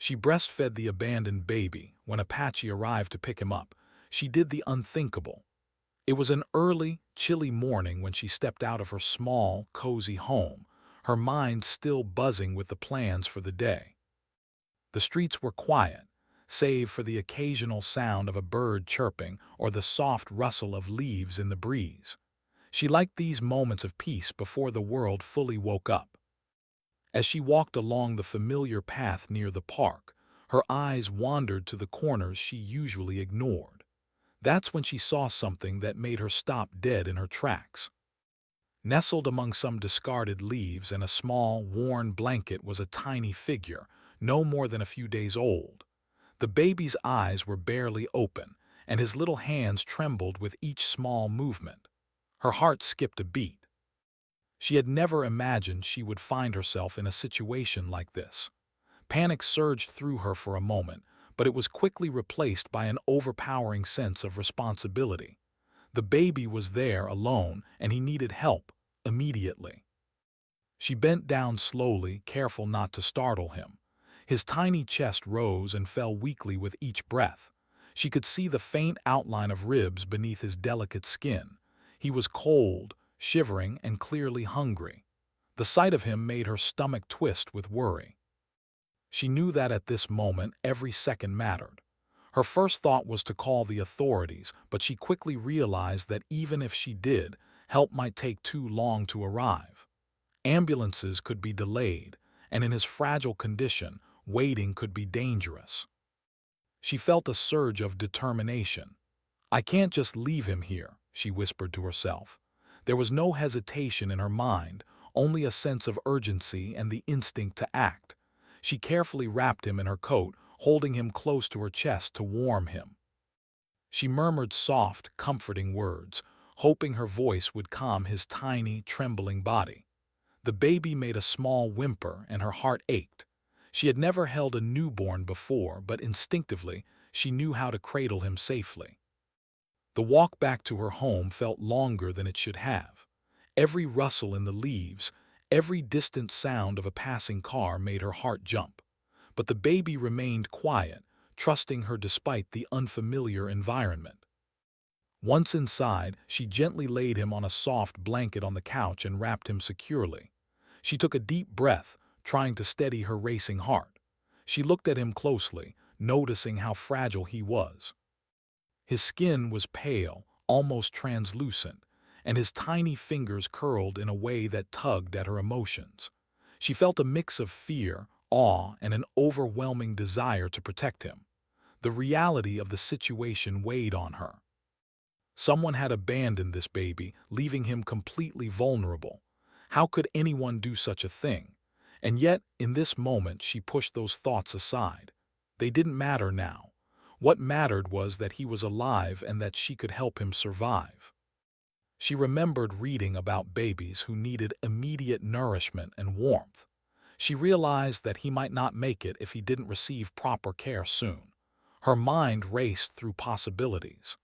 She breastfed the abandoned baby. When Apache arrived to pick him up, she did the unthinkable. It was an early, chilly morning when she stepped out of her small, cozy home, her mind still buzzing with the plans for the day. The streets were quiet, save for the occasional sound of a bird chirping or the soft rustle of leaves in the breeze. She liked these moments of peace before the world fully woke up. As she walked along the familiar path near the park, her eyes wandered to the corners she usually ignored. That's when she saw something that made her stop dead in her tracks. Nestled among some discarded leaves and a small, worn blanket was a tiny figure, no more than a few days old. The baby's eyes were barely open, and his little hands trembled with each small movement. Her heart skipped a beat. She had never imagined she would find herself in a situation like this. Panic surged through her for a moment, but it was quickly replaced by an overpowering sense of responsibility. The baby was there alone, and he needed help, immediately. She bent down slowly, careful not to startle him. His tiny chest rose and fell weakly with each breath. She could see the faint outline of ribs beneath his delicate skin. He was cold, shivering, and clearly hungry. The sight of him made her stomach twist with worry. She knew that at this moment every second mattered. Her first thought was to call the authorities, but she quickly realized that even if she did, help might take too long to arrive. Ambulances could be delayed, and in his fragile condition, waiting could be dangerous. She felt a surge of determination. "I can't just leave him here," she whispered to herself. There was no hesitation in her mind, only a sense of urgency and the instinct to act. She carefully wrapped him in her coat, holding him close to her chest to warm him. She murmured soft, comforting words, hoping her voice would calm his tiny, trembling body. The baby made a small whimper, and her heart ached. She had never held a newborn before, but instinctively, she knew how to cradle him safely. The walk back to her home felt longer than it should have. Every rustle in the leaves, every distant sound of a passing car made her heart jump. But the baby remained quiet, trusting her despite the unfamiliar environment. Once inside, she gently laid him on a soft blanket on the couch and wrapped him securely. She took a deep breath, trying to steady her racing heart. She looked at him closely, noticing how fragile he was. His skin was pale, almost translucent, and his tiny fingers curled in a way that tugged at her emotions. She felt a mix of fear, awe, and an overwhelming desire to protect him. The reality of the situation weighed on her. Someone had abandoned this baby, leaving him completely vulnerable. How could anyone do such a thing? And yet, in this moment, she pushed those thoughts aside. They didn't matter now. What mattered was that he was alive and that she could help him survive. She remembered reading about babies who needed immediate nourishment and warmth. She realized that he might not make it if he didn't receive proper care soon. Her mind raced through possibilities.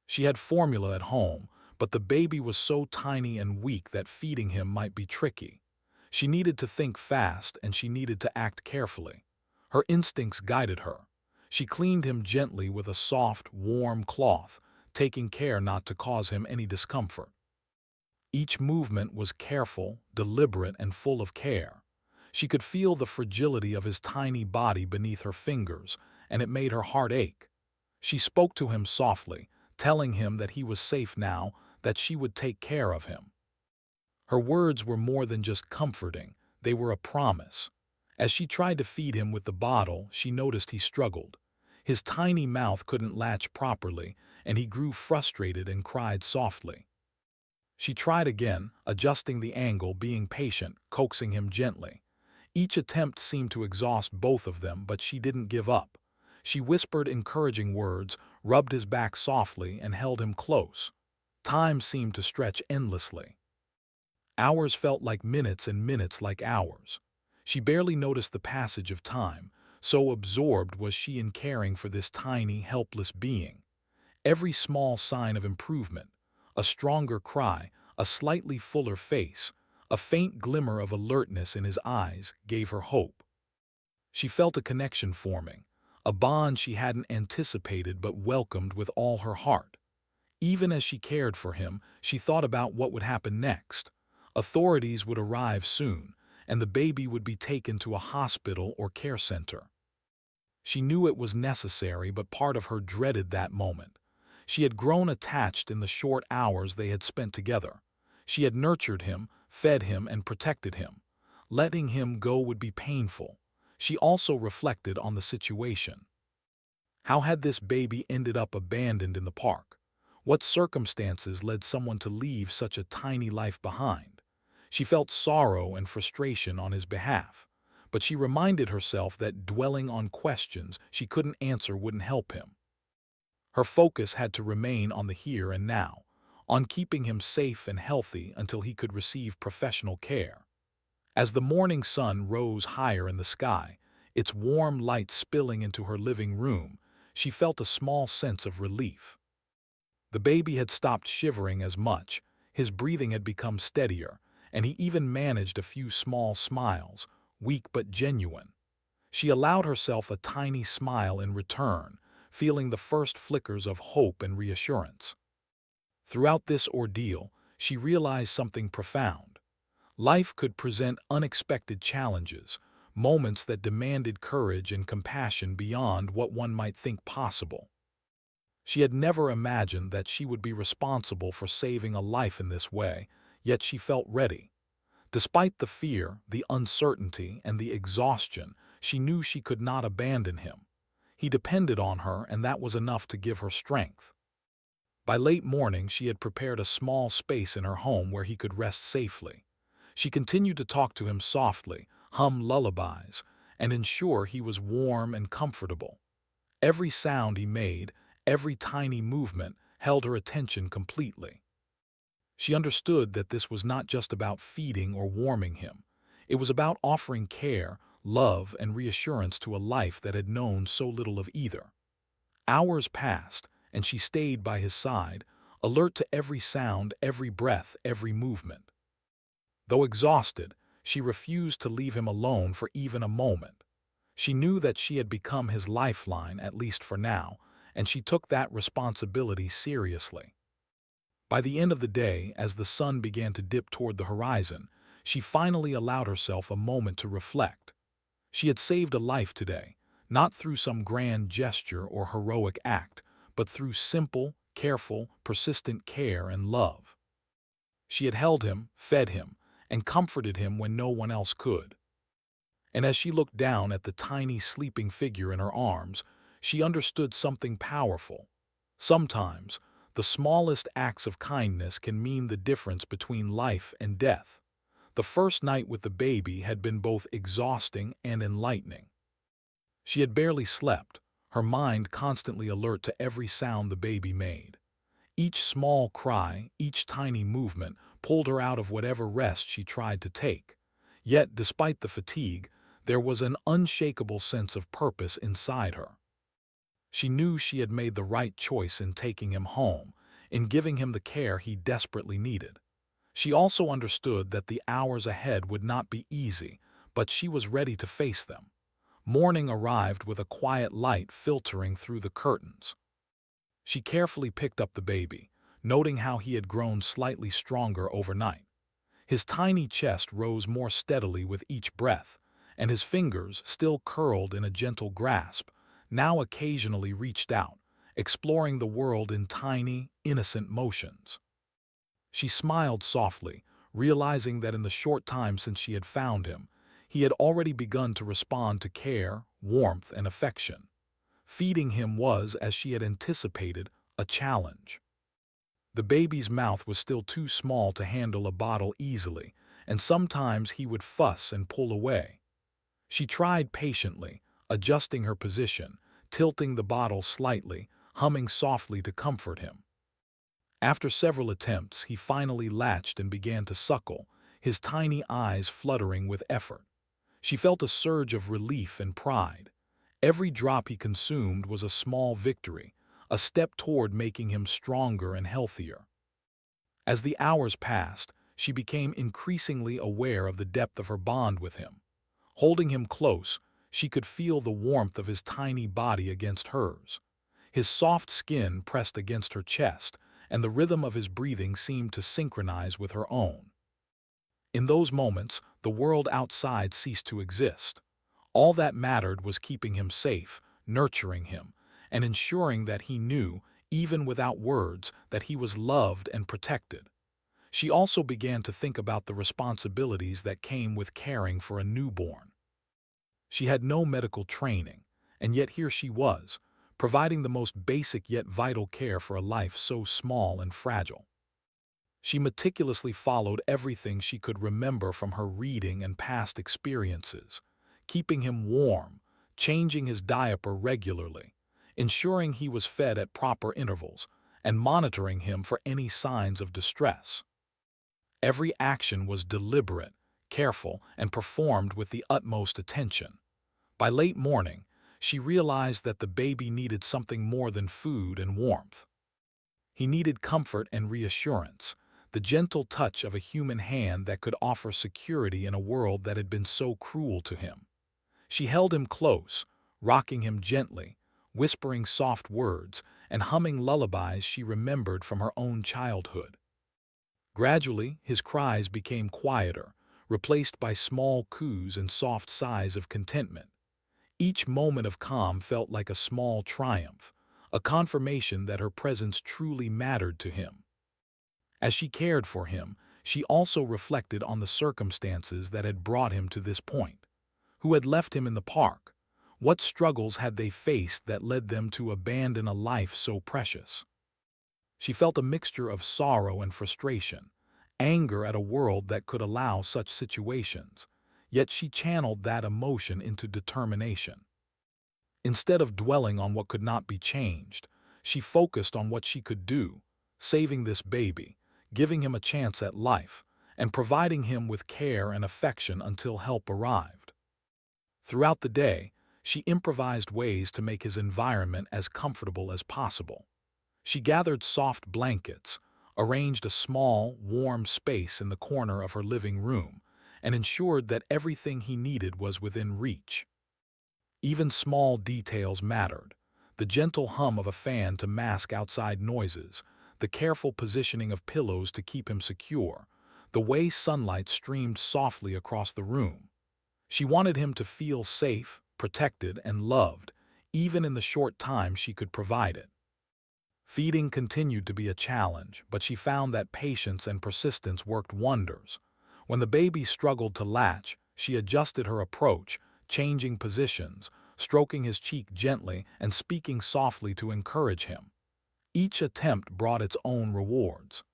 She had formula at home, but the baby was so tiny and weak that feeding him might be tricky. She needed to think fast, and she needed to act carefully. Her instincts guided her. She cleaned him gently with a soft, warm cloth, taking care not to cause him any discomfort. Each movement was careful, deliberate, and full of care. She could feel the fragility of his tiny body beneath her fingers, and it made her heart ache. She spoke to him softly, telling him that he was safe now, that she would take care of him. Her words were more than just comforting, they were a promise. As she tried to feed him with the bottle, she noticed he struggled. His tiny mouth couldn't latch properly, and he grew frustrated and cried softly. She tried again, adjusting the angle, being patient, coaxing him gently. Each attempt seemed to exhaust both of them, but she didn't give up. She whispered encouraging words, rubbed his back softly, and held him close. Time seemed to stretch endlessly. Hours felt like minutes and minutes like hours. She barely noticed the passage of time, so absorbed was she in caring for this tiny, helpless being. Every small sign of improvement, a stronger cry, a slightly fuller face, a faint glimmer of alertness in his eyes, gave her hope. She felt a connection forming, a bond she hadn't anticipated but welcomed with all her heart. Even as she cared for him, she thought about what would happen next. Authorities would arrive soon, and the baby would be taken to a hospital or care center. She knew it was necessary, but part of her dreaded that moment. She had grown attached in the short hours they had spent together. She had nurtured him, fed him, and protected him. Letting him go would be painful. She also reflected on the situation. How had this baby ended up abandoned in the park? What circumstances led someone to leave such a tiny life behind? She felt sorrow and frustration on his behalf, but she reminded herself that dwelling on questions she couldn't answer wouldn't help him. Her focus had to remain on the here and now, on keeping him safe and healthy until he could receive professional care. As the morning sun rose higher in the sky, its warm light spilling into her living room, she felt a small sense of relief. The baby had stopped shivering as much, his breathing had become steadier, and he even managed a few small smiles, weak but genuine. She allowed herself a tiny smile in return, feeling the first flickers of hope and reassurance. Throughout this ordeal, she realized something profound. Life could present unexpected challenges, moments that demanded courage and compassion beyond what one might think possible. She had never imagined that she would be responsible for saving a life in this way, yet she felt ready. Despite the fear, the uncertainty, and the exhaustion, she knew she could not abandon him. He depended on her, and that was enough to give her strength. By late morning, she had prepared a small space in her home where he could rest safely. She continued to talk to him softly, hum lullabies, and ensure he was warm and comfortable. Every sound he made, every tiny movement, held her attention completely. She understood that this was not just about feeding or warming him. It was about offering care, love, and reassurance to a life that had known so little of either. Hours passed, and she stayed by his side, alert to every sound, every breath, every movement. Though exhausted, she refused to leave him alone for even a moment. She knew that she had become his lifeline, at least for now, and she took that responsibility seriously. By the end of the day, as the sun began to dip toward the horizon, she finally allowed herself a moment to reflect. She had saved a life today, not through some grand gesture or heroic act, but through simple, careful, persistent care and love. She had held him, fed him, and comforted him when no one else could. And as she looked down at the tiny sleeping figure in her arms, she understood something powerful. Sometimes, the smallest acts of kindness can mean the difference between life and death. The first night with the baby had been both exhausting and enlightening. She had barely slept, her mind constantly alert to every sound the baby made. Each small cry, each tiny movement, pulled her out of whatever rest she tried to take. Yet, despite the fatigue, there was an unshakable sense of purpose inside her. She knew she had made the right choice in taking him home, in giving him the care he desperately needed. She also understood that the hours ahead would not be easy, but she was ready to face them. Morning arrived with a quiet light filtering through the curtains. She carefully picked up the baby, noting how he had grown slightly stronger overnight. His tiny chest rose more steadily with each breath, and his fingers, still curled in a gentle grasp, now occasionally reached out, exploring the world in tiny, innocent motions. She smiled softly, realizing that in the short time since she had found him, he had already begun to respond to care, warmth, and affection. Feeding him was, as she had anticipated, a challenge. The baby's mouth was still too small to handle a bottle easily, and sometimes he would fuss and pull away. She tried patiently, adjusting her position, tilting the bottle slightly, humming softly to comfort him. After several attempts, he finally latched and began to suckle, his tiny eyes fluttering with effort. She felt a surge of relief and pride. Every drop he consumed was a small victory, a step toward making him stronger and healthier. As the hours passed, she became increasingly aware of the depth of her bond with him. Holding him close, She could feel the warmth of his tiny body against hers. His soft skin pressed against her chest, and the rhythm of his breathing seemed to synchronize with her own. In those moments, the world outside ceased to exist. All that mattered was keeping him safe, nurturing him, and ensuring that he knew, even without words, that he was loved and protected. She also began to think about the responsibilities that came with caring for a newborn. She had no medical training, and yet here she was, providing the most basic yet vital care for a life so small and fragile. She meticulously followed everything she could remember from her reading and past experiences, keeping him warm, changing his diaper regularly, ensuring he was fed at proper intervals, and monitoring him for any signs of distress. Every action was deliberate, careful, and performed with the utmost attention. By late morning, she realized that the baby needed something more than food and warmth. He needed comfort and reassurance, the gentle touch of a human hand that could offer security in a world that had been so cruel to him. She held him close, rocking him gently, whispering soft words, and humming lullabies she remembered from her own childhood. Gradually, his cries became quieter, replaced by small coos and soft sighs of contentment. Each moment of calm felt like a small triumph, a confirmation that her presence truly mattered to him. As she cared for him, she also reflected on the circumstances that had brought him to this point. Who had left him in the park? What struggles had they faced that led them to abandon a life so precious? She felt a mixture of sorrow and frustration, anger at a world that could allow such situations, yet she channeled that emotion into determination. Instead of dwelling on what could not be changed, she focused on what she could do, saving this baby, giving him a chance at life, and providing him with care and affection until help arrived. Throughout the day, she improvised ways to make his environment as comfortable as possible. She gathered soft blankets, arranged a small, warm space in the corner of her living room, and ensured that everything he needed was within reach. Even small details mattered: the gentle hum of a fan to mask outside noises, the careful positioning of pillows to keep him secure, the way sunlight streamed softly across the room. She wanted him to feel safe, protected, and loved, even in the short time she could provide it. Feeding continued to be a challenge, but she found that patience and persistence worked wonders. When the baby struggled to latch, she adjusted her approach, changing positions, stroking his cheek gently, and speaking softly to encourage him. Each attempt brought its own rewards.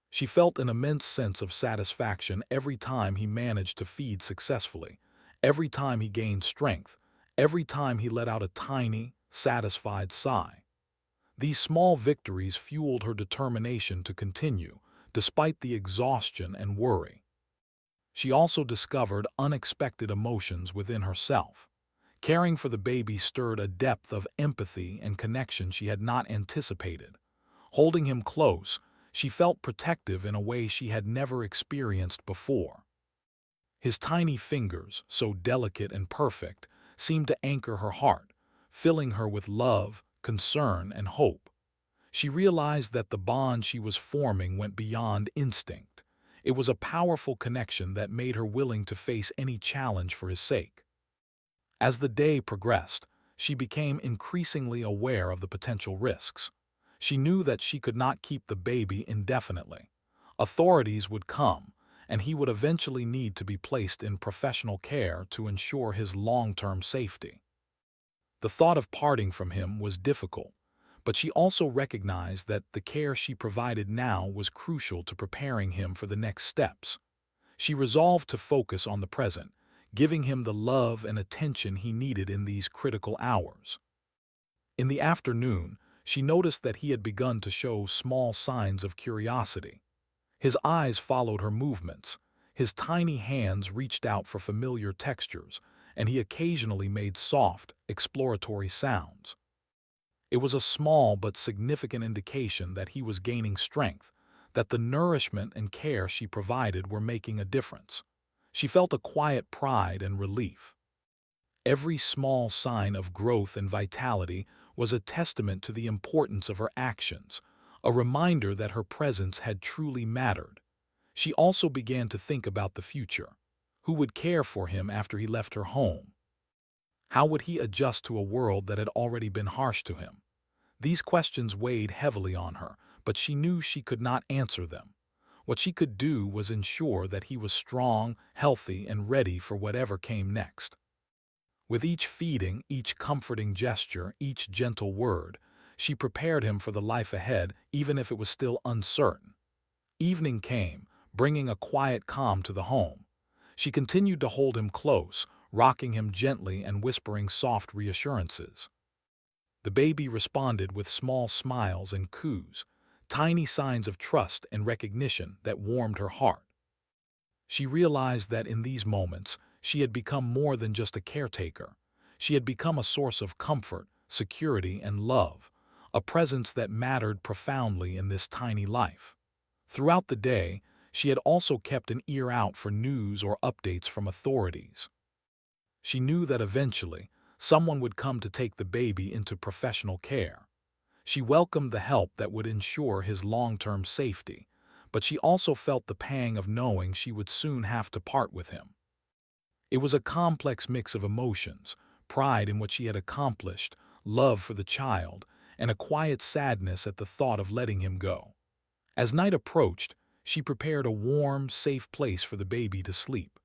She felt an immense sense of satisfaction every time he managed to feed successfully, every time he gained strength, every time he let out a tiny, satisfied sigh. These small victories fueled her determination to continue, despite the exhaustion and worry. She also discovered unexpected emotions within herself. Caring for the baby stirred a depth of empathy and connection she had not anticipated. Holding him close, she felt protective in a way she had never experienced before. His tiny fingers, so delicate and perfect, seemed to anchor her heart, filling her with love, concern, and hope. She realized that the bond she was forming went beyond instinct. It was a powerful connection that made her willing to face any challenge for his sake. As the day progressed, she became increasingly aware of the potential risks. She knew that she could not keep the baby indefinitely. Authorities would come, and he would eventually need to be placed in professional care to ensure his long-term safety. The thought of parting from him was difficult, but she also recognized that the care she provided now was crucial to preparing him for the next steps. She resolved to focus on the present, giving him the love and attention he needed in these critical hours. In the afternoon, she noticed that he had begun to show small signs of curiosity. His eyes followed her movements, his tiny hands reached out for familiar textures, and he occasionally made soft, exploratory sounds. It was a small but significant indication that he was gaining strength, that the nourishment and care she provided were making a difference. She felt a quiet pride and relief. Every small sign of growth and vitality was a testament to the importance of her actions, a reminder that her presence had truly mattered. She also began to think about the future. Who would care for him after he left her home? How would he adjust to a world that had already been harsh to him? These questions weighed heavily on her, but she knew she could not answer them. What she could do was ensure that he was strong, healthy, and ready for whatever came next. With each feeding, each comforting gesture, each gentle word, she prepared him for the life ahead, even if it was still uncertain. Evening came, bringing a quiet calm to the home. She continued to hold him close, rocking him gently and whispering soft reassurances. The baby responded with small smiles and coos, tiny signs of trust and recognition that warmed her heart. She realized that in these moments, she had become more than just a caretaker. She had become a source of comfort, security, and love, a presence that mattered profoundly in this tiny life. Throughout the day, she had also kept an ear out for news or updates from authorities. She knew that eventually, someone would come to take the baby into professional care. She welcomed the help that would ensure his long-term safety, but she also felt the pang of knowing she would soon have to part with him. It was a complex mix of emotions, pride in what she had accomplished, love for the child, and a quiet sadness at the thought of letting him go. As night approached, she prepared a warm, safe place for the baby to sleep.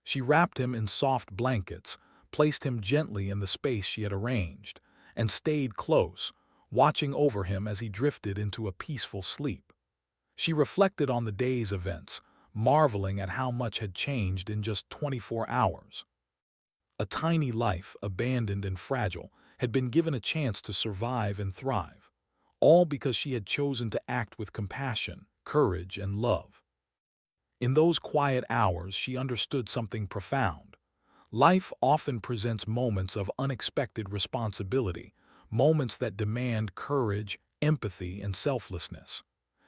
She wrapped him in soft blankets, placed him gently in the space she had arranged, and stayed close, watching over him as he drifted into a peaceful sleep. She reflected on the day's events, marveling at how much had changed in just 24 hours. A tiny life, abandoned and fragile, had been given a chance to survive and thrive, all because she had chosen to act with compassion, courage, and love. In those quiet hours, she understood something profound. Life often presents moments of unexpected responsibility, moments that demand courage, empathy, and selflessness.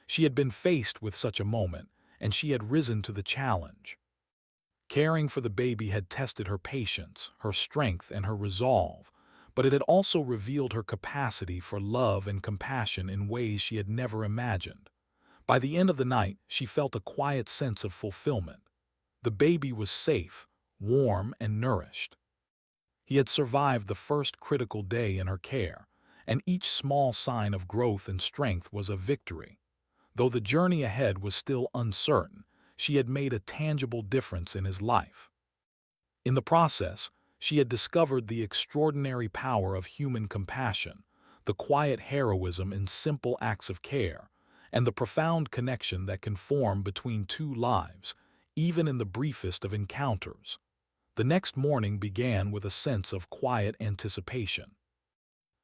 She had been faced with such a moment, and she had risen to the challenge. Caring for the baby had tested her patience, her strength, and her resolve, but it had also revealed her capacity for love and compassion in ways she had never imagined. By the end of the night, she felt a quiet sense of fulfillment. The baby was safe, warm, and nourished. He had survived the first critical day in her care, and each small sign of growth and strength was a victory. Though the journey ahead was still uncertain, she had made a tangible difference in his life. In the process, she had discovered the extraordinary power of human compassion, the quiet heroism in simple acts of care, and the profound connection that can form between two lives, even in the briefest of encounters. The next morning began with a sense of quiet anticipation.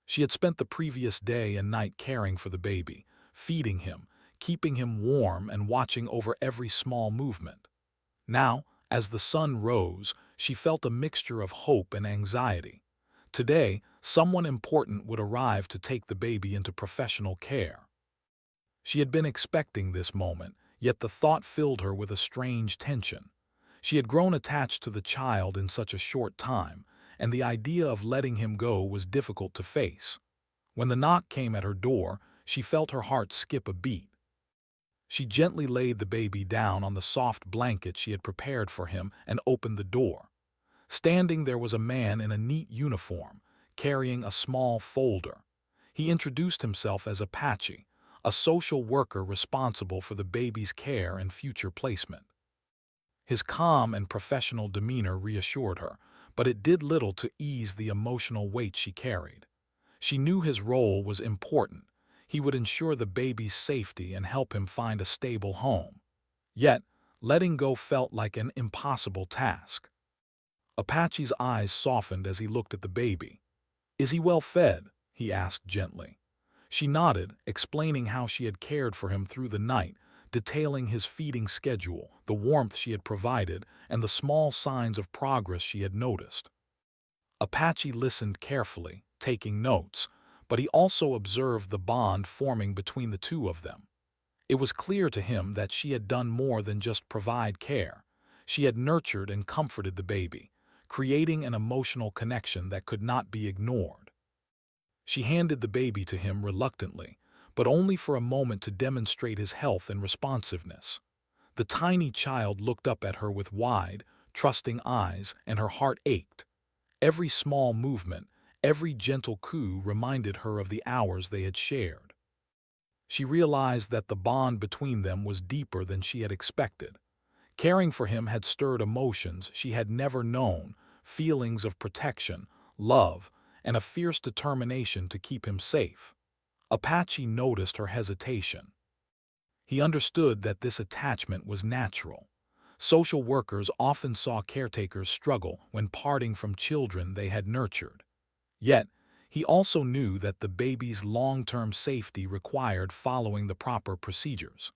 She had spent the previous day and night caring for the baby, feeding him, keeping him warm, and watching over every small movement. Now, as the sun rose, she felt a mixture of hope and anxiety. Today, someone important would arrive to take the baby into professional care. She had been expecting this moment, yet the thought filled her with a strange tension. She had grown attached to the child in such a short time, and the idea of letting him go was difficult to face. When the knock came at her door, she felt her heart skip a beat. She gently laid the baby down on the soft blanket she had prepared for him and opened the door. Standing there was a man in a neat uniform, carrying a small folder. He introduced himself as Apache, a social worker responsible for the baby's care and future placement. His calm and professional demeanor reassured her, but it did little to ease the emotional weight she carried. She knew his role was important. He would ensure the baby's safety and help him find a stable home. Yet, letting go felt like an impossible task. Apache's eyes softened as he looked at the baby. "Is he well fed?" he asked gently. She nodded, explaining how she had cared for him through the night, detailing his feeding schedule, the warmth she had provided, and the small signs of progress she had noticed. Apache listened carefully, taking notes, but he also observed the bond forming between the two of them. It was clear to him that she had done more than just provide care. She had nurtured and comforted the baby, creating an emotional connection that could not be ignored. She handed the baby to him reluctantly, but only for a moment to demonstrate his health and responsiveness. The tiny child looked up at her with wide, trusting eyes, and her heart ached. Every small movement, every gentle coo reminded her of the hours they had shared. She realized that the bond between them was deeper than she had expected. Caring for him had stirred emotions she had never known, feelings of protection, love, and a fierce determination to keep him safe. Apache noticed her hesitation. He understood that this attachment was natural. Social workers often saw caretakers struggle when parting from children they had nurtured. Yet, he also knew that the baby's long-term safety required following the proper procedures.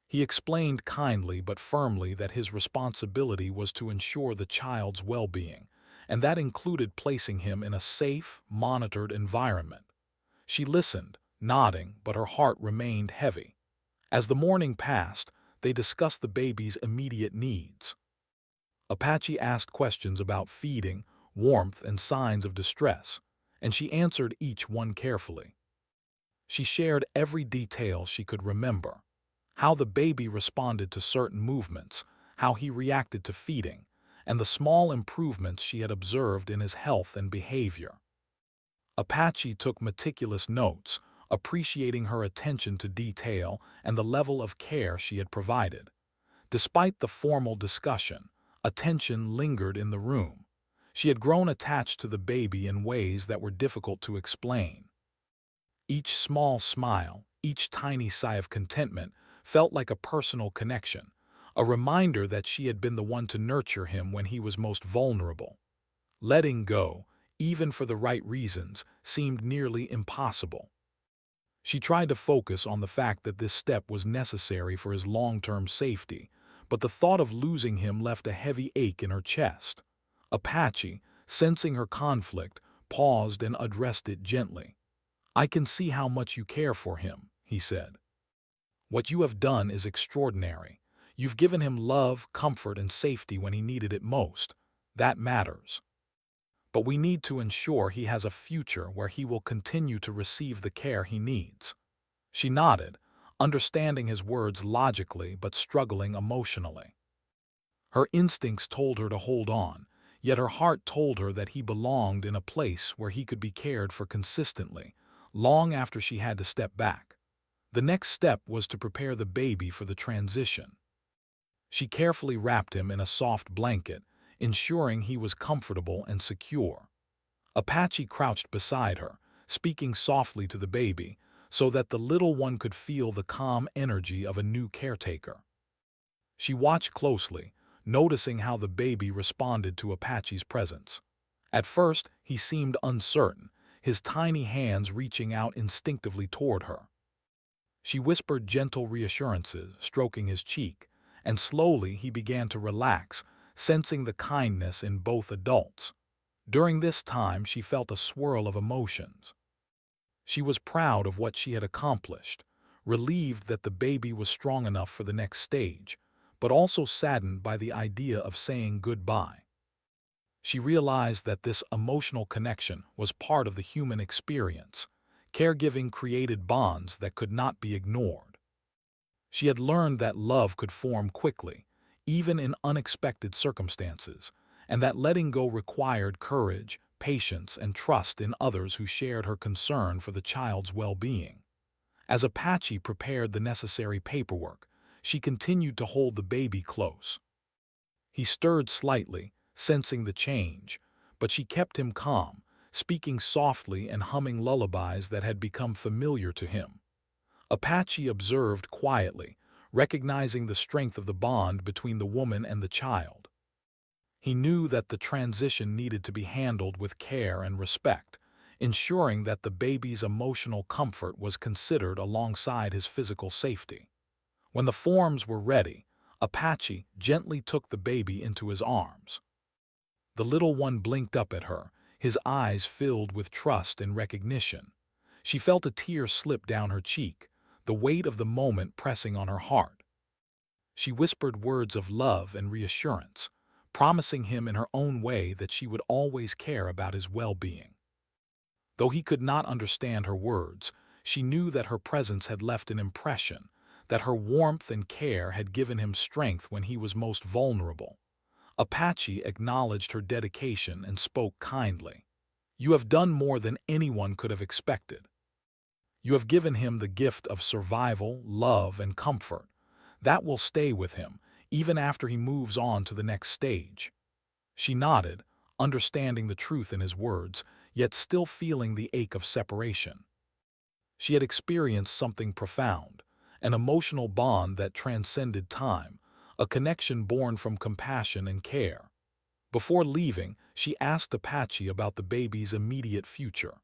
He explained kindly but firmly that his responsibility was to ensure the child's well-being, and that included placing him in a safe, monitored environment. She listened, nodding, but her heart remained heavy. As the morning passed, they discussed the baby's immediate needs. Apache asked questions about feeding, warmth, and signs of distress, and she answered each one carefully. She shared every detail she could remember: how the baby responded to certain movements, how he reacted to feeding, and the small improvements she had observed in his health and behavior. Apache took meticulous notes, appreciating her attention to detail and the level of care she had provided. Despite the formal discussion, attention lingered in the room. She had grown attached to the baby in ways that were difficult to explain. Each small smile, each tiny sigh of contentment felt like a personal connection, a reminder that she had been the one to nurture him when he was most vulnerable. Letting go, even for the right reasons, seemed nearly impossible. She tried to focus on the fact that this step was necessary for his long-term safety, but the thought of losing him left a heavy ache in her chest. Apache, sensing her conflict, paused and addressed it gently. "I can see how much you care for him," he said. "What you have done is extraordinary. You've given him love, comfort, and safety when he needed it most. That matters. But we need to ensure he has a future where he will continue to receive the care he needs." She nodded, understanding his words logically but struggling emotionally. Her instincts told her to hold on, yet her heart told her that he belonged in a place where he could be cared for consistently, long after she had to step back. The next step was to prepare the baby for the transition. She carefully wrapped him in a soft blanket, ensuring he was comfortable and secure. Apache crouched beside her, speaking softly to the baby, so that the little one could feel the calm energy of a new caretaker. She watched closely, noticing how the baby responded to Apache's presence. At first, he seemed uncertain, his tiny hands reaching out instinctively toward her. She whispered gentle reassurances, stroking his cheek, and slowly he began to relax, sensing the kindness in both adults. During this time, she felt a swirl of emotions. She was proud of what she had accomplished, relieved that the baby was strong enough for the next stage, but also saddened by the idea of saying goodbye. She realized that this emotional connection was part of the human experience. Caregiving created bonds that could not be ignored. She had learned that love could form quickly, even in unexpected circumstances, and that letting go required courage, patience, and trust in others who shared her concern for the child's well-being. As Apache prepared the necessary paperwork, she continued to hold the baby close. He stirred slightly, sensing the change, but she kept him calm, speaking softly and humming lullabies that had become familiar to him. Apache observed quietly, recognizing the strength of the bond between the woman and the child. He knew that the transition needed to be handled with care and respect, ensuring that the baby's emotional comfort was considered alongside his physical safety. When the forms were ready, Apache gently took the baby into his arms. The little one blinked up at her, his eyes filled with trust and recognition. She felt a tear slip down her cheek, the weight of the moment pressing on her heart. She whispered words of love and reassurance, promising him in her own way that she would always care about his well-being. Though he could not understand her words, she knew that her presence had left an impression, that her warmth and care had given him strength when he was most vulnerable. Apache acknowledged her dedication and spoke kindly. "You have done more than anyone could have expected. You have given him the gift of survival, love, and comfort. That will stay with him, even after he moves on to the next stage." She nodded, understanding the truth in his words, yet still feeling the ache of separation. She had experienced something profound, an emotional bond that transcended time, a connection born from compassion and care. Before leaving, she asked Apache about the baby's immediate future.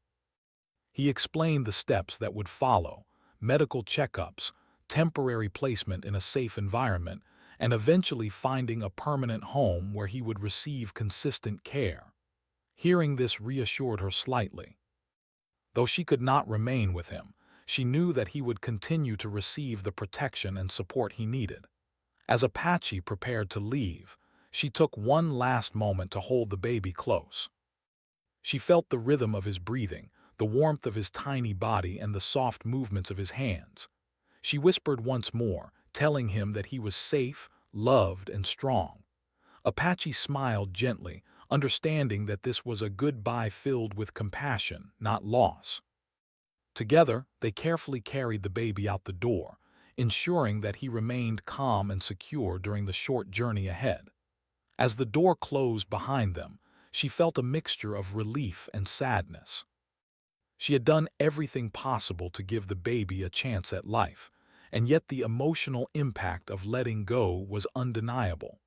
He explained the steps that would follow: medical checkups, temporary placement in a safe environment, and eventually finding a permanent home where he would receive consistent care. Hearing this reassured her slightly. Though she could not remain with him, she knew that he would continue to receive the protection and support he needed. As Apache prepared to leave, she took one last moment to hold the baby close. She felt the rhythm of his breathing, the warmth of his tiny body, and the soft movements of his hands. She whispered once more, telling him that he was safe, loved, and strong. Apache smiled gently, understanding that this was a goodbye filled with compassion, not loss. Together, they carefully carried the baby out the door, ensuring that he remained calm and secure during the short journey ahead. As the door closed behind them, she felt a mixture of relief and sadness. She had done everything possible to give the baby a chance at life, and yet the emotional impact of letting go was undeniable.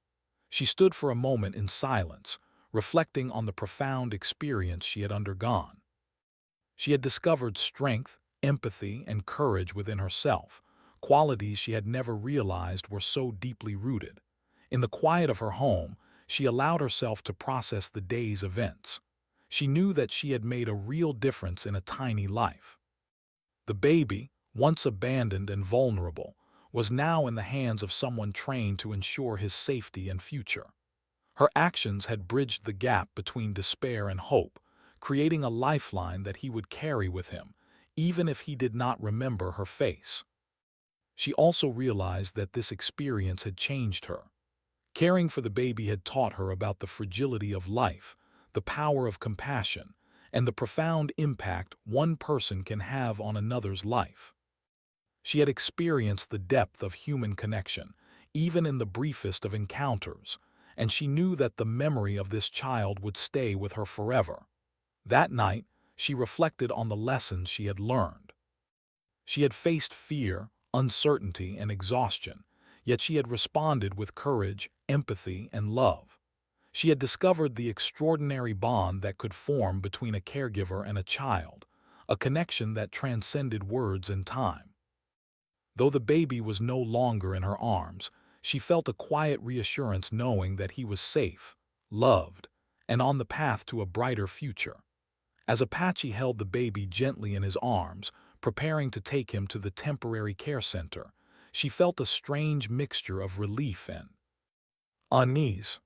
She stood for a moment in silence, reflecting on the profound experience she had undergone. She had discovered strength, empathy, and courage within herself, qualities she had never realized were so deeply rooted. In the quiet of her home, she allowed herself to process the day's events. She knew that she had made a real difference in a tiny life. The baby, once abandoned and vulnerable, was now in the hands of someone trained to ensure his safety and future. Her actions had bridged the gap between despair and hope, creating a lifeline that he would carry with him, even if he did not remember her face. She also realized that this experience had changed her. Caring for the baby had taught her about the fragility of life, the power of compassion, and the profound impact one person can have on another's life. She had experienced the depth of human connection, even in the briefest of encounters, and she knew that the memory of this child would stay with her forever. That night, she reflected on the lessons she had learned. She had faced fear, uncertainty, and exhaustion, yet she had responded with courage, empathy, and love. She had discovered the extraordinary bond that could form between a caregiver and a child, a connection that transcended words and time. Though the baby was no longer in her arms, she felt a quiet reassurance knowing that he was safe, loved, and on the path to a brighter future. As Apache held the baby gently in his arms, preparing to take him to the temporary care center, she felt a strange mixture of relief and unease.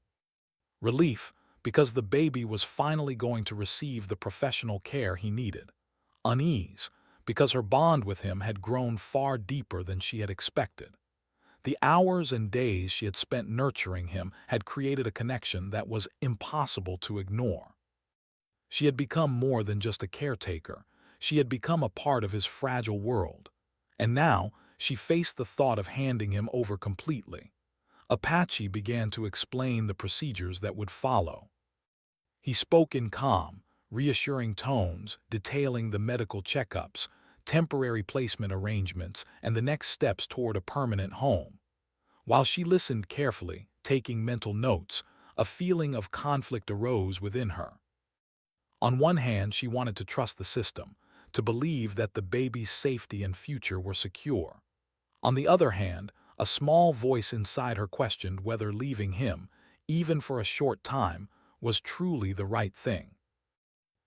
Relief, because the baby was finally going to receive the professional care he needed. Unease, because her bond with him had grown far deeper than she had expected. The hours and days she had spent nurturing him had created a connection that was impossible to ignore. She had become more than just a caretaker. She had become a part of his fragile world. And now, she faced the thought of handing him over completely. Apache began to explain the procedures that would follow. He spoke in calm, reassuring tones, detailing the medical checkups, temporary placement arrangements, and the next steps toward a permanent home. While she listened carefully, taking mental notes, a feeling of conflict arose within her. On one hand, she wanted to trust the system, to believe that the baby's safety and future were secure. On the other hand, a small voice inside her questioned whether leaving him, even for a short time, was truly the right thing.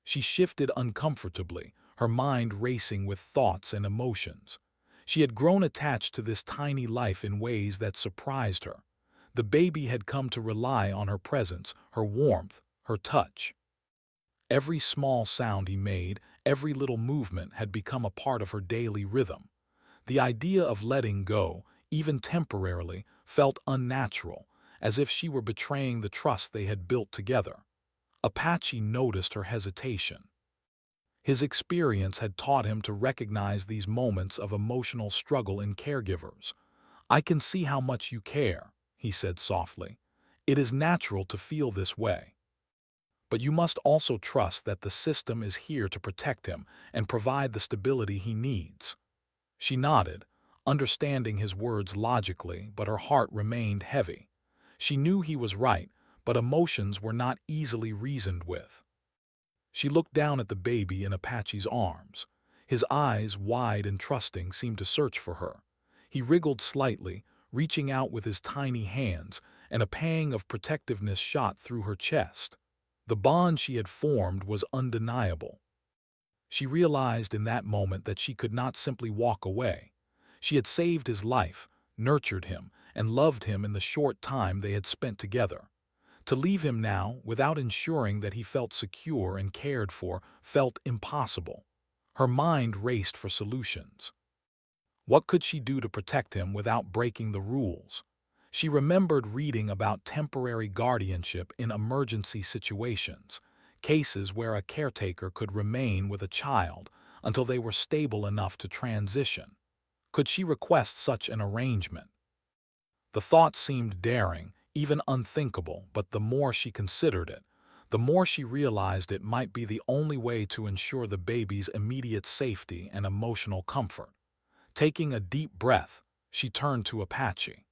She shifted uncomfortably, her mind racing with thoughts and emotions. She had grown attached to this tiny life in ways that surprised her. The baby had come to rely on her presence, her warmth, her touch. Every small sound he made, every little movement had become a part of her daily rhythm. The idea of letting go, even temporarily, felt unnatural, as if she were betraying the trust they had built together. Apache noticed her hesitation. His experience had taught him to recognize these moments of emotional struggle in caregivers. "I can see how much you care," he said softly. "It is natural to feel this way. But you must also trust that the system is here to protect him and provide the stability he needs." She nodded, understanding his words logically, but her heart remained heavy. She knew he was right, but emotions were not easily reasoned with. She looked down at the baby in Apache's arms. His eyes, wide and trusting, seemed to search for her. He wriggled slightly, reaching out with his tiny hands, and a pang of protectiveness shot through her chest. The bond she had formed was undeniable. She realized in that moment that she could not simply walk away. She had saved his life, nurtured him, and loved him in the short time they had spent together. To leave him now, without ensuring that he felt secure and cared for, felt impossible. Her mind raced for solutions. What could she do to protect him without breaking the rules? She remembered reading about temporary guardianship in emergency situations, cases where a caretaker could remain with a child until they were stable enough to transition. Could she request such an arrangement? The thought seemed daring, even unthinkable, but the more she considered it, the more she realized it might be the only way to ensure the baby's immediate safety and emotional comfort. Taking a deep breath, she turned to Apache.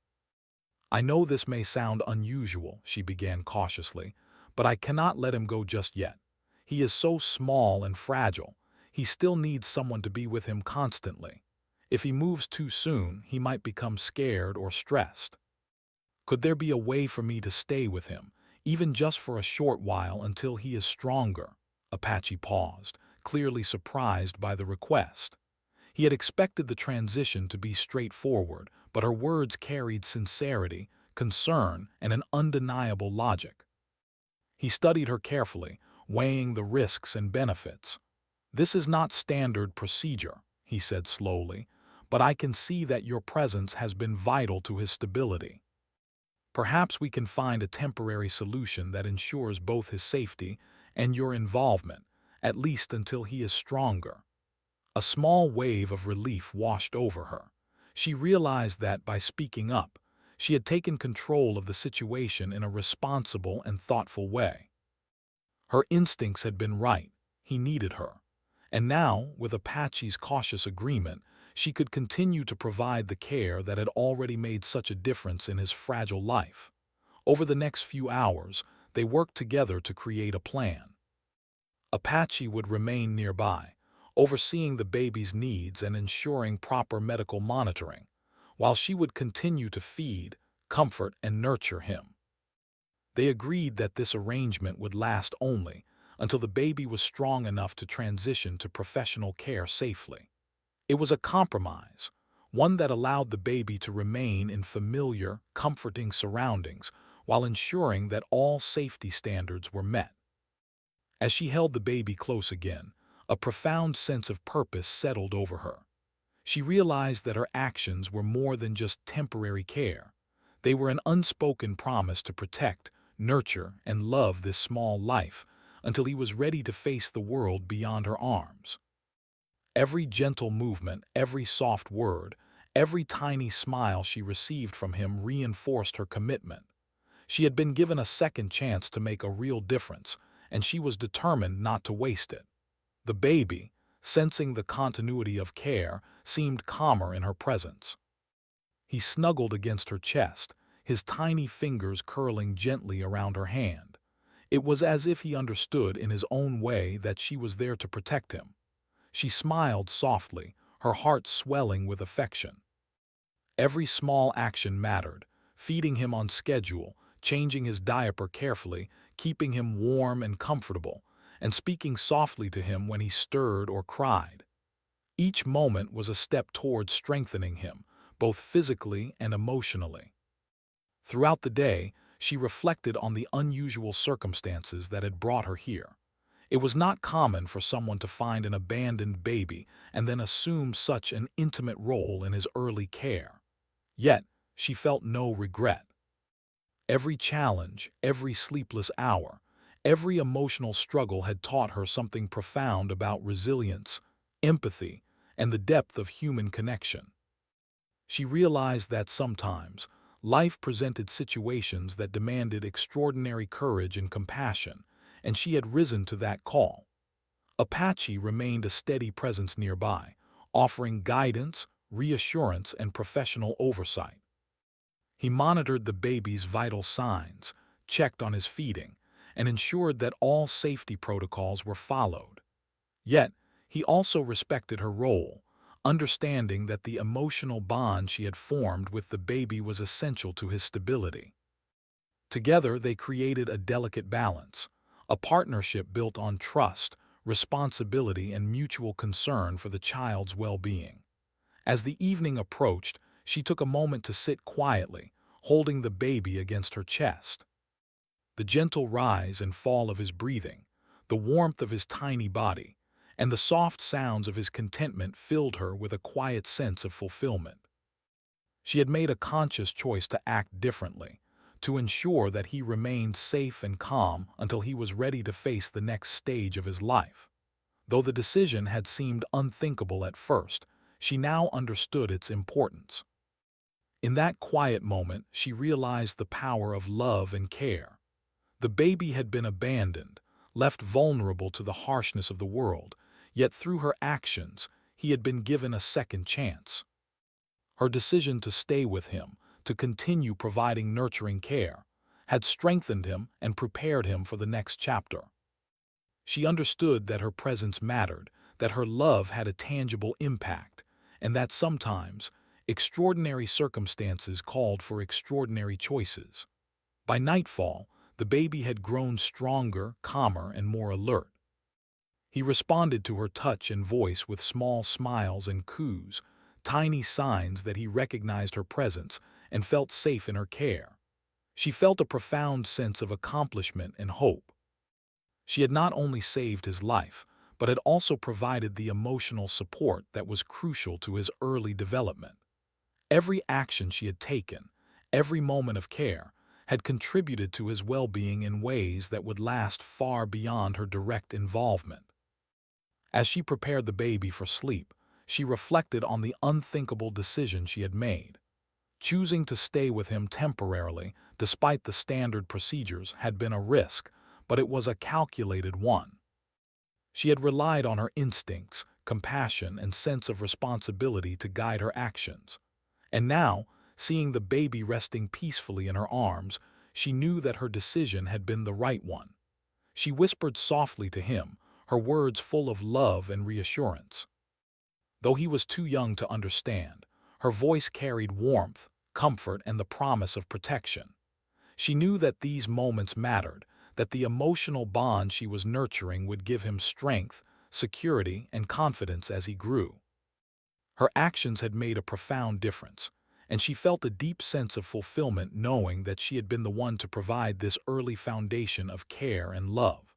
"I know this may sound unusual," she began cautiously, "but I cannot let him go just yet. He is so small and fragile. He still needs someone to be with him constantly. If he moves too soon, he might become scared or stressed. Could there be a way for me to stay with him, even just for a short while until he is stronger?" Apache paused, clearly surprised by the request. He had expected the transition to be straightforward, but her words carried sincerity, concern, and an undeniable logic. He studied her carefully, weighing the risks and benefits. "This is not standard procedure," he said slowly, "but I can see that your presence has been vital to his stability. Perhaps we can find a temporary solution that ensures both his safety and your involvement, at least until he is stronger." A small wave of relief washed over her. She realized that by speaking up, she had taken control of the situation in a responsible and thoughtful way. Her instincts had been right. He needed her. And now, with Apache's cautious agreement, she could continue to provide the care that had already made such a difference in his fragile life. Over the next few hours, they worked together to create a plan. Apache would remain nearby, overseeing the baby's needs and ensuring proper medical monitoring, while she would continue to feed, comfort, and nurture him. They agreed that this arrangement would last only until the baby was strong enough to transition to professional care safely. It was a compromise, one that allowed the baby to remain in familiar, comforting surroundings while ensuring that all safety standards were met. As she held the baby close again, a profound sense of purpose settled over her. She realized that her actions were more than just temporary care. They were an unspoken promise to protect, nurture, and love this small life until he was ready to face the world beyond her arms. Every gentle movement, every soft word, every tiny smile she received from him reinforced her commitment. She had been given a second chance to make a real difference, and she was determined not to waste it. The baby, sensing the continuity of care, seemed calmer in her presence. He snuggled against her chest, his tiny fingers curling gently around her hand. It was as if he understood in his own way that she was there to protect him. She smiled softly, her heart swelling with affection. Every small action mattered, feeding him on schedule, changing his diaper carefully, keeping him warm and comfortable, and speaking softly to him when he stirred or cried. Each moment was a step toward strengthening him, both physically and emotionally. Throughout the day, she reflected on the unusual circumstances that had brought her here. It was not common for someone to find an abandoned baby and then assume such an intimate role in his early care. Yet, she felt no regret. Every challenge, every sleepless hour, every emotional struggle had taught her something profound about resilience, empathy, and the depth of human connection. She realized that sometimes, life presented situations that demanded extraordinary courage and compassion, and she had risen to that call. Apache remained a steady presence nearby, offering guidance, reassurance, and professional oversight. He monitored the baby's vital signs, checked on his feeding, and ensured that all safety protocols were followed. Yet, he also respected her role, understanding that the emotional bond she had formed with the baby was essential to his stability. Together, they created a delicate balance, a partnership built on trust, responsibility, and mutual concern for the child's well-being. As the evening approached, she took a moment to sit quietly, holding the baby against her chest. The gentle rise and fall of his breathing, the warmth of his tiny body, and the soft sounds of his contentment filled her with a quiet sense of fulfillment. She had made a conscious choice to act differently, to ensure that he remained safe and calm until he was ready to face the next stage of his life. Though the decision had seemed unthinkable at first, she now understood its importance. In that quiet moment, she realized the power of love and care. The baby had been abandoned, left vulnerable to the harshness of the world, yet through her actions, he had been given a second chance. Her decision to stay with him, to continue providing nurturing care, had strengthened him and prepared him for the next chapter. She understood that her presence mattered, that her love had a tangible impact, and that sometimes, extraordinary circumstances called for extraordinary choices. By nightfall, the baby had grown stronger, calmer, and more alert. He responded to her touch and voice with small smiles and coos, tiny signs that he recognized her presence and felt safe in her care. She felt a profound sense of accomplishment and hope. She had not only saved his life, but had also provided the emotional support that was crucial to his early development. Every action she had taken, every moment of care, had contributed to his well-being in ways that would last far beyond her direct involvement. As she prepared the baby for sleep, she reflected on the unthinkable decision she had made. Choosing to stay with him temporarily, despite the standard procedures, had been a risk, but it was a calculated one. She had relied on her instincts, compassion, and sense of responsibility to guide her actions. And now, seeing the baby resting peacefully in her arms, she knew that her decision had been the right one. She whispered softly to him, her words full of love and reassurance. Though he was too young to understand, her voice carried warmth, comfort, and the promise of protection. She knew that these moments mattered, that the emotional bond she was nurturing would give him strength, security, and confidence as he grew. Her actions had made a profound difference, and she felt a deep sense of fulfillment knowing that she had been the one to provide this early foundation of care and love.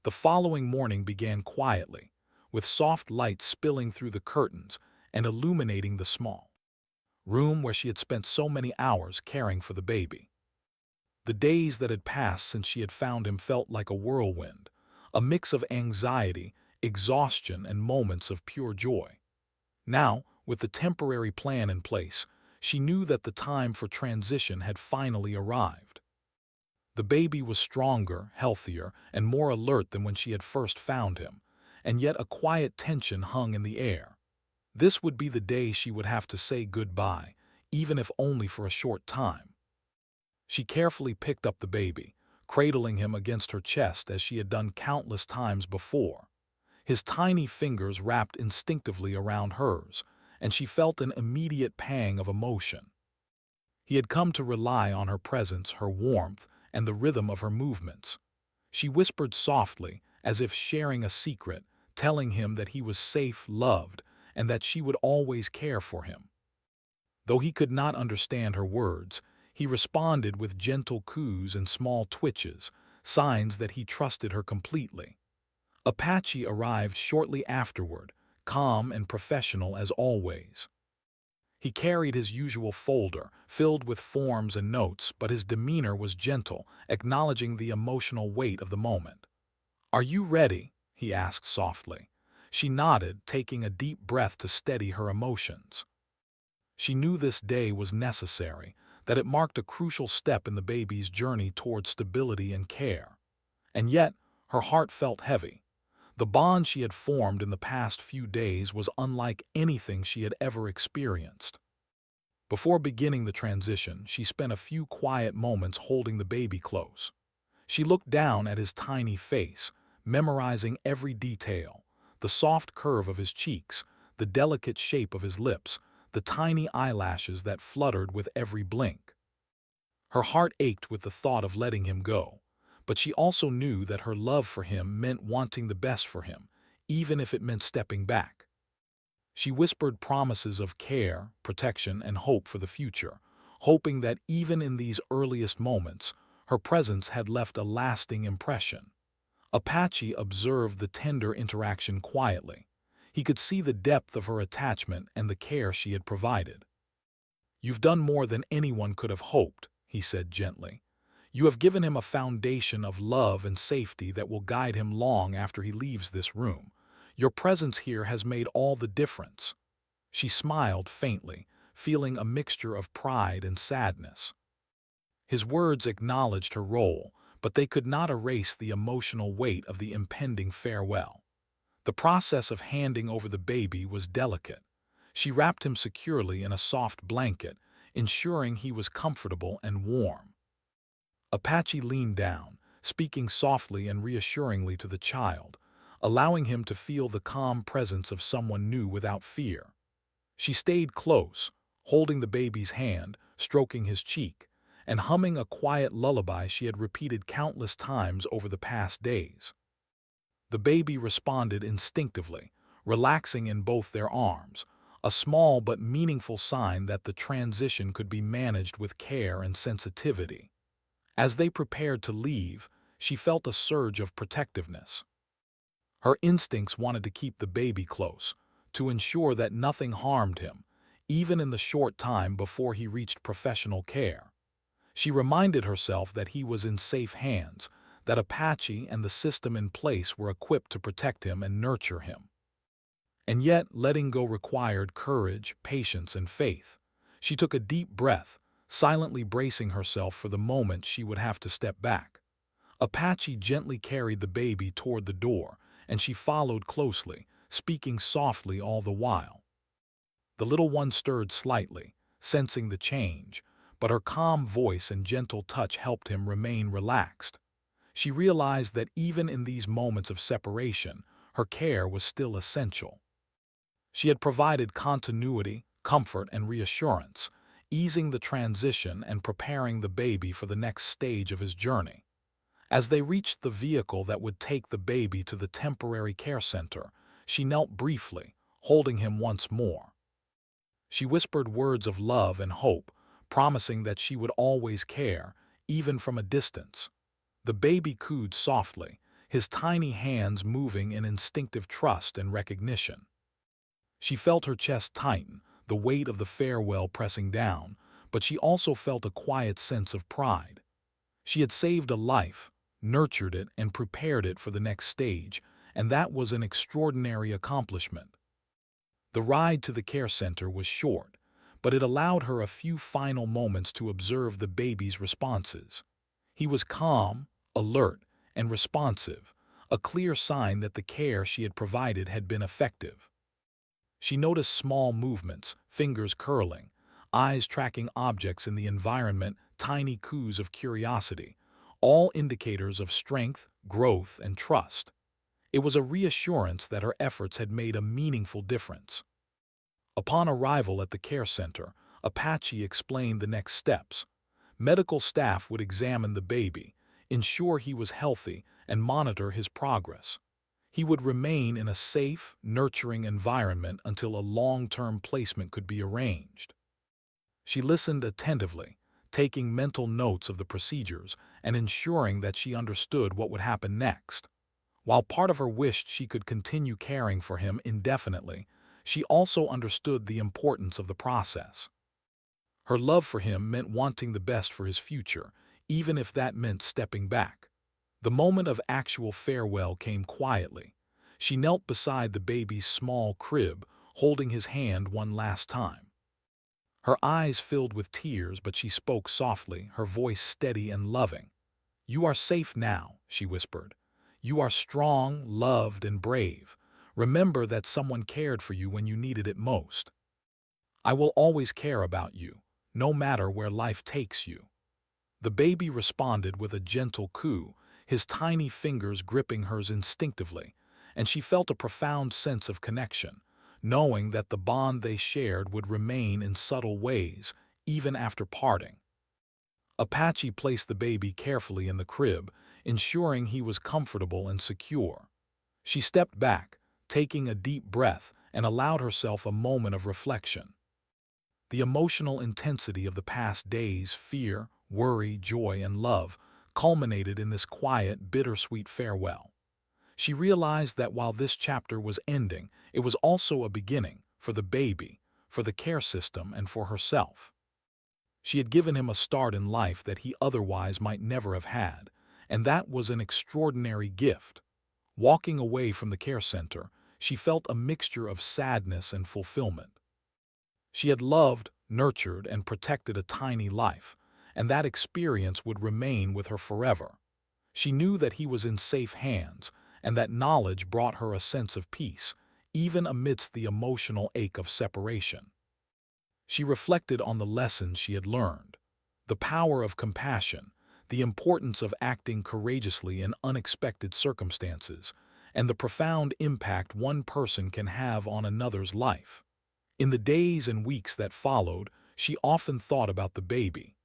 The following morning began quietly, with soft light spilling through the curtains and illuminating the small room where she had spent so many hours caring for the baby. The days that had passed since she had found him felt like a whirlwind, a mix of anxiety, exhaustion, and moments of pure joy. Now, with the temporary plan in place, she knew that the time for transition had finally arrived. The baby was stronger, healthier, and more alert than when she had first found him, and yet a quiet tension hung in the air. This would be the day she would have to say goodbye, even if only for a short time. She carefully picked up the baby, cradling him against her chest as she had done countless times before. His tiny fingers wrapped instinctively around hers, and she felt an immediate pang of emotion. He had come to rely on her presence, her warmth, and the rhythm of her movements. She whispered softly, as if sharing a secret, telling him that he was safe, loved, and that she would always care for him. Though he could not understand her words, He responded with gentle coos and small twitches, signs that he trusted her completely. Apache arrived shortly afterward, calm and professional as always. He carried his usual folder, filled with forms and notes, but his demeanor was gentle, acknowledging the emotional weight of the moment. "Are you ready?" he asked softly. She nodded, taking a deep breath to steady her emotions. She knew this day was necessary, that it marked a crucial step in the baby's journey toward stability and care. And yet, her heart felt heavy. The bond she had formed in the past few days was unlike anything she had ever experienced. Before beginning the transition, she spent a few quiet moments holding the baby close. She looked down at his tiny face, memorizing every detail: the soft curve of his cheeks, the delicate shape of his lips, the tiny eyelashes that fluttered with every blink. Her heart ached with the thought of letting him go, but she also knew that her love for him meant wanting the best for him, even if it meant stepping back. She whispered promises of care, protection, and hope for the future, hoping that even in these earliest moments, her presence had left a lasting impression. Apache observed the tender interaction quietly. He could see the depth of her attachment and the care she had provided. "You've done more than anyone could have hoped," he said gently. "You have given him a foundation of love and safety that will guide him long after he leaves this room. Your presence here has made all the difference." She smiled faintly, feeling a mixture of pride and sadness. His words acknowledged her role, but they could not erase the emotional weight of the impending farewell. The process of handing over the baby was delicate. She wrapped him securely in a soft blanket, ensuring he was comfortable and warm. Apache leaned down, speaking softly and reassuringly to the child, allowing him to feel the calm presence of someone new without fear. She stayed close, holding the baby's hand, stroking his cheek, and humming a quiet lullaby she had repeated countless times over the past days. The baby responded instinctively, relaxing in both their arms, a small but meaningful sign that the transition could be managed with care and sensitivity. As they prepared to leave, she felt a surge of protectiveness. Her instincts wanted to keep the baby close, to ensure that nothing harmed him, even in the short time before he reached professional care. She reminded herself that he was in safe hands, that Apache and the system in place were equipped to protect him and nurture him. And yet, letting go required courage, patience, and faith. She took a deep breath, silently bracing herself for the moment she would have to step back. Apache gently carried the baby toward the door, and she followed closely, speaking softly all the while. The little one stirred slightly, sensing the change, but her calm voice and gentle touch helped him remain relaxed. She realized that even in these moments of separation, her care was still essential. She had provided continuity, comfort, and reassurance, easing the transition and preparing the baby for the next stage of his journey. As they reached the vehicle that would take the baby to the temporary care center, she knelt briefly, holding him once more. She whispered words of love and hope, promising that she would always care, even from a distance. The baby cooed softly, his tiny hands moving in instinctive trust and recognition. She felt her chest tighten, the weight of the farewell pressing down, but she also felt a quiet sense of pride. She had saved a life, nurtured it, and prepared it for the next stage, and that was an extraordinary accomplishment. The ride to the care center was short, but it allowed her a few final moments to observe the baby's responses. He was calm, alert, and responsive, a clear sign that the care she had provided had been effective. She noticed small movements, fingers curling, eyes tracking objects in the environment, tiny coos of curiosity, all indicators of strength, growth, and trust. It was a reassurance that her efforts had made a meaningful difference. Upon arrival at the care center, Apache explained the next steps. Medical staff would examine the baby, ensure he was healthy, and monitor his progress. He would remain in a safe, nurturing environment until a long-term placement could be arranged. She listened attentively, taking mental notes of the procedures and ensuring that she understood what would happen next. While part of her wished she could continue caring for him indefinitely, she also understood the importance of the process. Her love for him meant wanting the best for his future, even if that meant stepping back. The moment of actual farewell came quietly. She knelt beside the baby's small crib, holding his hand one last time. Her eyes filled with tears, but she spoke softly, her voice steady and loving. "You are safe now," she whispered. "You are strong, loved, and brave. Remember that someone cared for you when you needed it most. I will always care about you, no matter where life takes you." The baby responded with a gentle coo, his tiny fingers gripping hers instinctively, and she felt a profound sense of connection, knowing that the bond they shared would remain in subtle ways, even after parting. Apache placed the baby carefully in the crib, ensuring he was comfortable and secure. She stepped back, taking a deep breath, and allowed herself a moment of reflection. The emotional intensity of the past days, fear, worry, joy, and love, culminated in this quiet, bittersweet farewell. She realized that while this chapter was ending, it was also a beginning for the baby, for the care system, and for herself. She had given him a start in life that he otherwise might never have had, and that was an extraordinary gift. Walking away from the care center, she felt a mixture of sadness and fulfillment. She had loved, nurtured, and protected a tiny life, and that experience would remain with her forever. She knew that he was in safe hands, and that knowledge brought her a sense of peace, even amidst the emotional ache of separation. She reflected on the lessons she had learned, the power of compassion, the importance of acting courageously in unexpected circumstances, and the profound impact one person can have on another's life. In the days and weeks that followed, she often thought about the baby.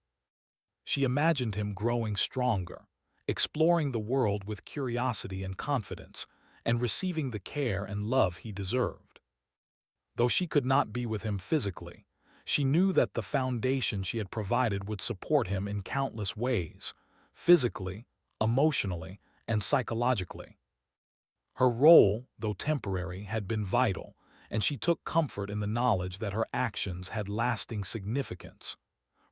She imagined him growing stronger, exploring the world with curiosity and confidence, and receiving the care and love he deserved. Though she could not be with him physically, she knew that the foundation she had provided would support him in countless ways, physically, emotionally, and psychologically. Her role, though temporary, had been vital, and she took comfort in the knowledge that her actions had lasting significance.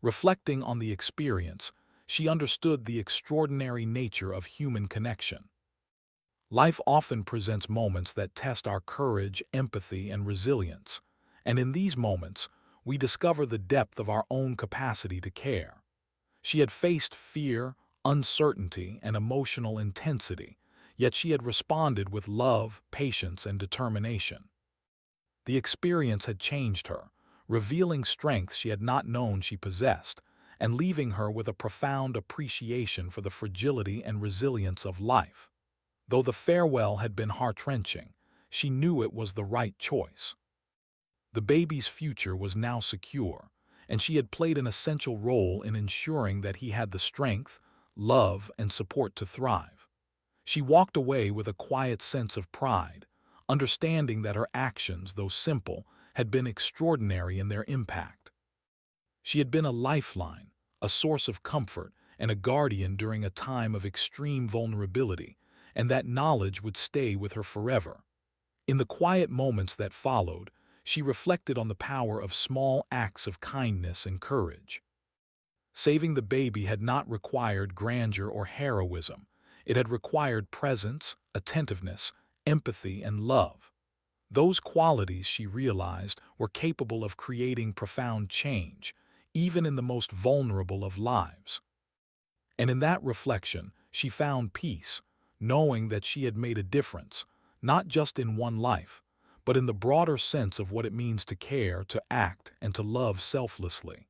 Reflecting on the experience, she understood the extraordinary nature of human connection. Life often presents moments that test our courage, empathy, and resilience, and in these moments, we discover the depth of our own capacity to care. She had faced fear, uncertainty, and emotional intensity, yet she had responded with love, patience, and determination. The experience had changed her, revealing strengths she had not known she possessed, and leaving her with a profound appreciation for the fragility and resilience of life. Though the farewell had been heart-wrenching, she knew it was the right choice. The baby's future was now secure, and she had played an essential role in ensuring that he had the strength, love, and support to thrive. She walked away with a quiet sense of pride, understanding that her actions, though simple, had been extraordinary in their impact. She had been a lifeline, a source of comfort, and a guardian during a time of extreme vulnerability, and that knowledge would stay with her forever. In the quiet moments that followed, she reflected on the power of small acts of kindness and courage. Saving the baby had not required grandeur or heroism. It had required presence, attentiveness, empathy, and love. Those qualities, she realized, were capable of creating profound change, even in the most vulnerable of lives. And in that reflection, she found peace, knowing that she had made a difference, not just in one life, but in the broader sense of what it means to care, to act, and to love selflessly.